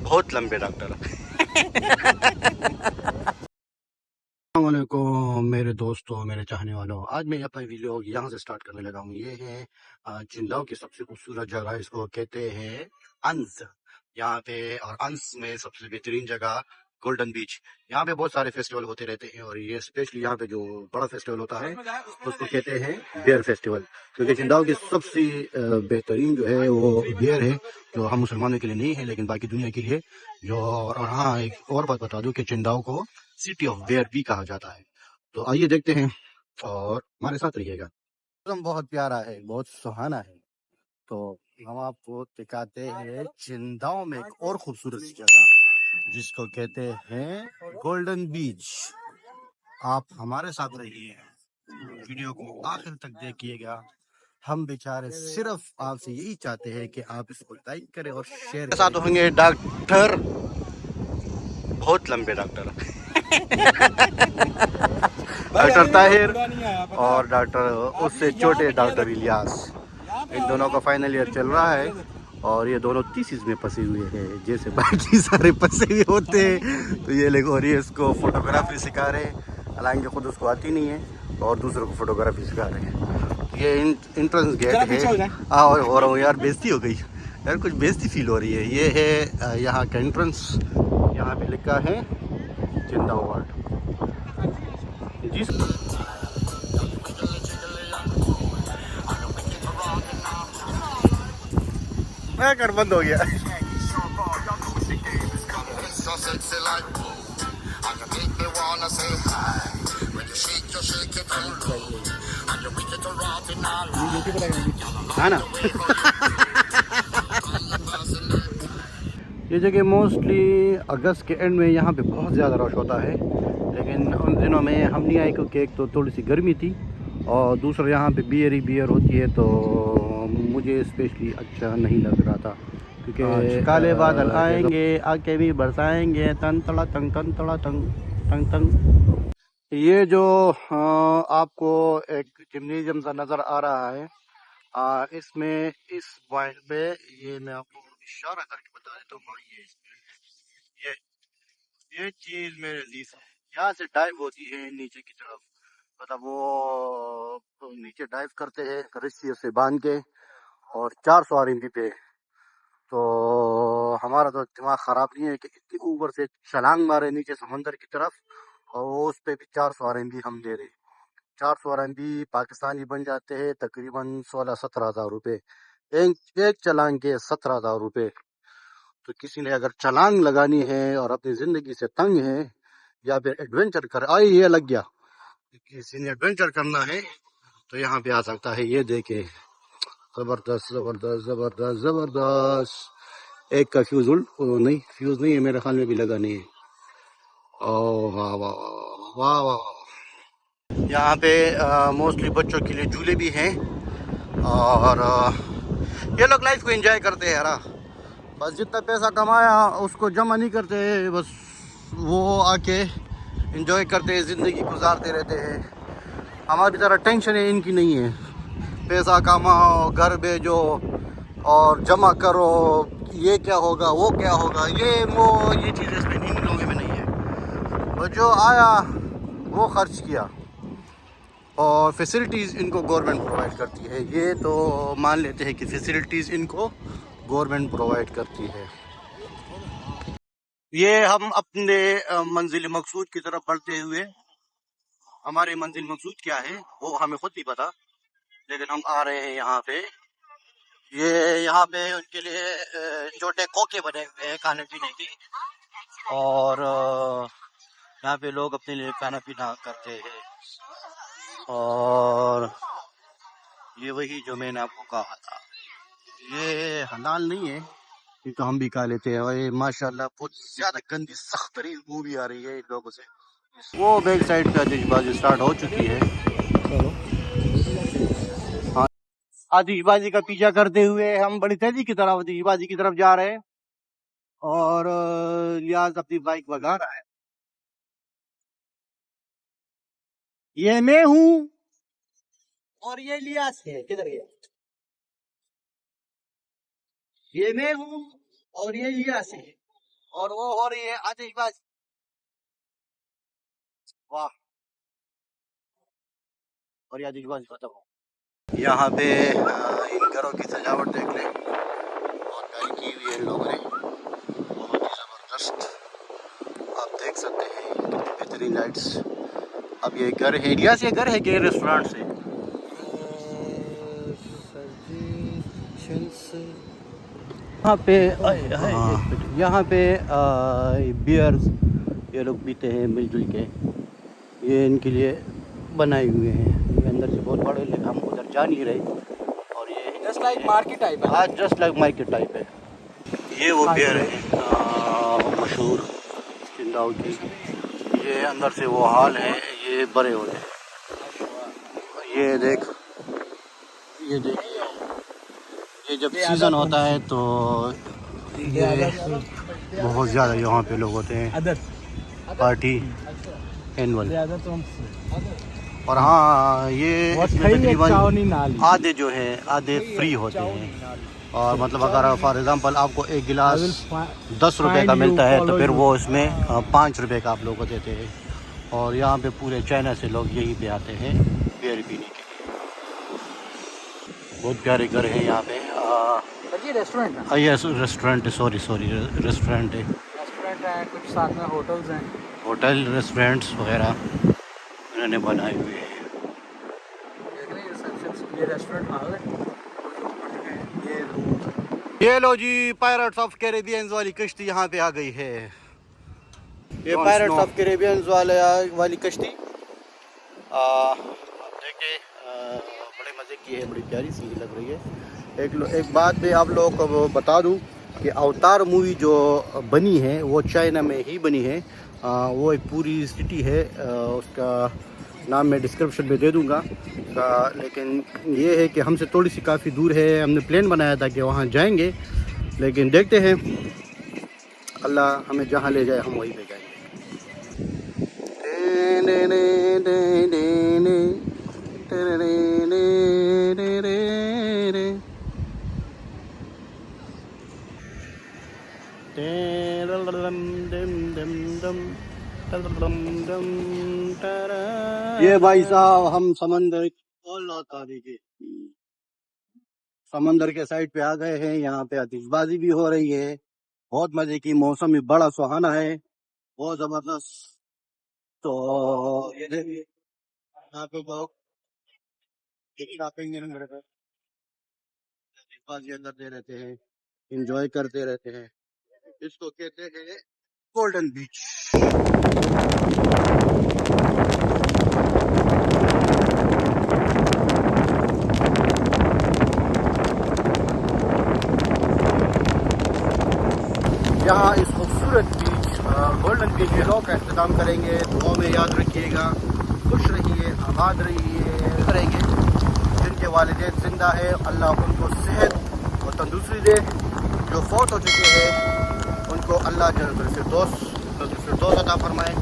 बहुत लंबे डॉक्टर। वालेकुम मेरे दोस्तों, मेरे चाहने वालों, आज मैं अपना वीडियो यहाँ से स्टार्ट करने लगा हूँ। ये है चिंदाओ की सबसे खूबसूरत जगह, इसको कहते हैं अंस। यहाँ पे और अंस में सबसे बेहतरीन जगह गोल्डन बीच। यहाँ पे बहुत सारे फेस्टिवल होते रहते हैं और ये स्पेशली यहाँ पे जो बड़ा फेस्टिवल होता है उसको कहते हैं बियर फेस्टिवल। क्योंकि चिंदाओ की सबसे बेहतरीन जो है वो बियर है, जो हम मुसलमानों के लिए नहीं है लेकिन बाकी दुनिया के लिए। जो और हाँ, एक और बात बता दूं कि चिंदाओ को सिटी ऑफ बेयर भी कहा जाता है। तो आइए देखते हैं और हमारे साथ रहिएगा। मौसम बहुत प्यारा है, बहुत सुहाना है। तो हम आपको दिखाते हैं चिंदाओ में एक और खूबसूरत सी जगह जिसको कहते हैं गोल्डन बीच। आप हमारे साथ रहिए, वीडियो को आखिर तक देखिएगा। हम बेचारे सिर्फ आपसे यही चाहते हैं कि आप इसको लाइक करें और शेयर करें। साथ होंगे डॉक्टर, बहुत लंबे डॉक्टर। डॉक्टर ताहिर और डॉक्टर उससे छोटे डॉक्टर इलियास। इन दोनों का फाइनल ईयर चल रहा है और ये दोनों थीसिस में फंसे हुए हैं, जैसे बाकी सारे फंसे हुए होते हैं। तो ये लोग और ये इसको फोटोग्राफी सिखा रहे हैं, हालांकि खुद उसको आती नहीं है और दूसरों को फोटोग्राफी सिखा रहे हैं। ये इंट्रेंस गेट है। हाँ, हो रहा हूँ यार, बेइज्जती हो गई यार, कुछ बेइज्जती फील हो रही है। ये है यहाँ का एंट्रेंस। यहाँ पे लिखा है चिंदा वार्ड। जी मैं कर बंद हो गया। है ना। ये जगह मोस्टली अगस्त के एंड में यहाँ पे बहुत ज़्यादा रश होता है, लेकिन उन दिनों में हम नहीं आए क्योंकि एक तो थोड़ी सी गर्मी थी और दूसरा यहाँ पे बियर ही बियर होती है, तो मुझे स्पेशली अच्छा नहीं लग रहा था। क्योंकि काले बादल आएंगे आके भी बरसाएंगे, तन तड़ा तंग तन तड़ा तंग तंग तंग। ये जो आपको एक जिम्नेजियम सा नज़र आ रहा है, इसमें इस पॉइंट पे, ये मैं आपको इशारा करके बता देता हूँ। ये ये चीज मेरे लिए यहाँ से डाइव होती है नीचे की तरफ, मतलब वो तो नीचे डाइव करते हैं रस्सी से बांध के और 400 आरएमपी पे। तो हमारा तो दिमाग खराब नहीं है कि इतनी ऊपर से छलांग मारे नीचे समंदर की तरफ और वो उस पे भी 400 आरएमपी हम दे रहे। 400 आरएमपी पाकिस्तानी बन जाते हैं तकरीबन 16-17 हज़ार रुपये। एक चलांग के 17 हज़ार रुपये। तो किसी ने अगर छलांग लगानी है और अपनी जिंदगी से तंग है या फिर एडवेंचर कर आई, ये लग गया, किसी ने एडवेंचर करना है तो यहाँ पे आ सकता है। ये देखे, जबरदस्त जबरदस्त जबरदस्त जबरदस्त। एक का फ्यूज नहीं, फ्यूज नहीं है मेरे ख्याल में, भी लगा नहीं है। ओह वाह वाह वाह वाह वाह। यहाँ पे मोस्टली बच्चों के लिए झूले भी हैं और ये लोग लाइफ को एंजॉय करते हैं यार। बस जितना पैसा कमाया उसको जमा नहीं करते, बस वो आके एंजॉय करते हैं, ज़िंदगी गुजारते रहते हैं। हमारी तरह टेंशन है इनकी नहीं है। पैसा कमाओ, घर भेजो और जमा करो, ये क्या होगा वो क्या होगा, ये चीज़ें इसमें इन लोगों में नहीं है। तो जो आया वो खर्च किया और फैसिलिटीज़ इनको गवर्नमेंट प्रोवाइड करती है। ये तो मान लेते हैं कि फैसिलिटीज़ इनको गवर्नमेंट प्रोवाइड करती है। ये हम अपने मंजिल मकसूद की तरफ बढ़ते हुए, हमारी मंजिल मकसूद क्या है वो हमें खुद नहीं पता, लेकिन हम आ रहे हैं यहाँ पे। ये यहाँ पे उनके लिए छोटे खोखे बने हुए हैं खाने पीने की और यहाँ पे लोग अपने लिए खाना पीना करते हैं। और ये वही जो मैंने आपको कहा था, ये हलाल नहीं है, ये तो हम भी खा लेते हैं। और ये माशाल्लाह बहुत ज्यादा गंदी सख्त तरीन बू भी आ रही है इन लोगों से। वो बैक साइड पे आतिशबाजी स्टार्ट हो चुकी है। हाँ, आतिशबाजी का पीछा करते हुए हम बड़ी तेजी की तरफ आतिशबाजी की तरफ जा रहे हैं और लियाज अपनी बाइक भगा रहा है। ये मैं हूँ और ये लियाज है, किधर गया? ये मैं हूँ और ये लियाज है। और वो हो रही है आतिशबाजी। वाह, और ये आतिशबाजी खत्म हो। यहाँ पे इन घरों की सजावट देख लें, बहुत प्यारी की हुई है इन लोगों ने, बहुत ही ज़बरदस्त। आप देख सकते हैं कितनी बेहतरीन लाइट्स। अब ये घर है, इलियास ये घर है कि रेस्टोरेंट से? यहाँ पे यहाँ पे बियर्स ये लोग पीते हैं मिलजुल के, ये इनके लिए बनाए हुए हैं। ये अंदर से बहुत बड़े, लेकिन हम उधर जा नहीं रहे। और ये जस्ट लाइक मार्केट टाइप है। हाँ, जस्ट लाइक मार्केट टाइप है। ये वो बियर है मशहूर चिंदाओ की। ये अंदर से वो हाल है, ये बड़े हो रहे हैं। ये देख, ये देखिए, ये जब सीज़न होता है तो ये बहुत ज़्यादा यहाँ पे लोग होते हैं, पार्टी एनुअल। और हाँ, ये तकरीबन आधे जो है आधे फ्री होते हैं। और मतलब अगर फॉर एग्ज़ाम्पल आपको एक गिलास 10 रुपए का मिलता है तो फिर वो इसमें 5 रुपए का आप लोग को देते हैं। और यहाँ पे पूरे चाइना से लोग यहीं पे आते हैं बियर पीने के लिए। बहुत प्यारे घर है यहाँ पे। ये रेस्टोरेंट है। ये रेस्टोरेंट है, सॉरी रेस्टोरेंट है। रेस्टोरेंट है, कुछ साथ में होटल्स हैं, होटल रेस्टोरेंट्स वगैरह इन्होंने बनाए हुए हैं। ये रेस्टोरेंट हाल है। ये लो जी, पायरेट्स ऑफ कैरेबियंस वाली कश्ती यहाँ पे आ गई है। ये पायरेट्स ऑफ कैरेबियंस वाली कश्ती देखिए, बड़े मज़े की है, बड़ी प्यारी सी लग रही है। एक बात मैं आप लोगों को बता दूं कि अवतार मूवी जो बनी है वो चाइना में ही बनी है। वो एक पूरी सिटी है, उसका नाम मैं डिस्क्रिप्शन में दे दूंगा। लेकिन ये है कि हमसे थोड़ी सी काफ़ी दूर है। हमने प्लान बनाया था कि वहाँ जाएंगे, लेकिन देखते हैं अल्लाह हमें जहाँ ले जाए हम वहीं पे जाएंगे। ये भाई साहब हम समंदर समंदर के साइड पे आ गए हैं। यहाँ पे आतिशबाजी भी हो रही है, बहुत मजे की, मौसम भी बड़ा सुहाना है, बहुत जबरदस्त। तो ये देखिए यहाँ पे लोग शॉपिंग आतिशबाजी अंदर दे रहते हैं, इंजॉय करते रहते हैं। इसको कहते हैं गोल्डन बीच। यहाँ इस खूबसूरत बीच गोल्डन बीच के लोग का इंतजाम करेंगे। दुआ में याद रखिएगा, खुश रहिए, आबाद रहिए, रहेंगे। जिनके वालिदैन जिंदा है अल्लाह उनको सेहत और तंदुरुस्ती दे, जो फौत हो चुके हैं उनको अल्लाह फिरदौस अता फरमाए।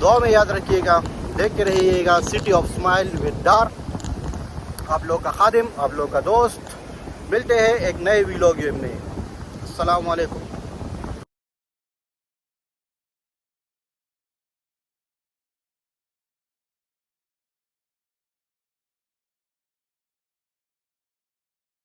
दुआ में याद रखिएगा, देखते रहिएगा सिटी ऑफ स्माइल विद डार। आप लोग का खादिम, आप लोग का दोस्त। मिलते हैं एक नए वीडियो में। अस्सलाम वालेकुम।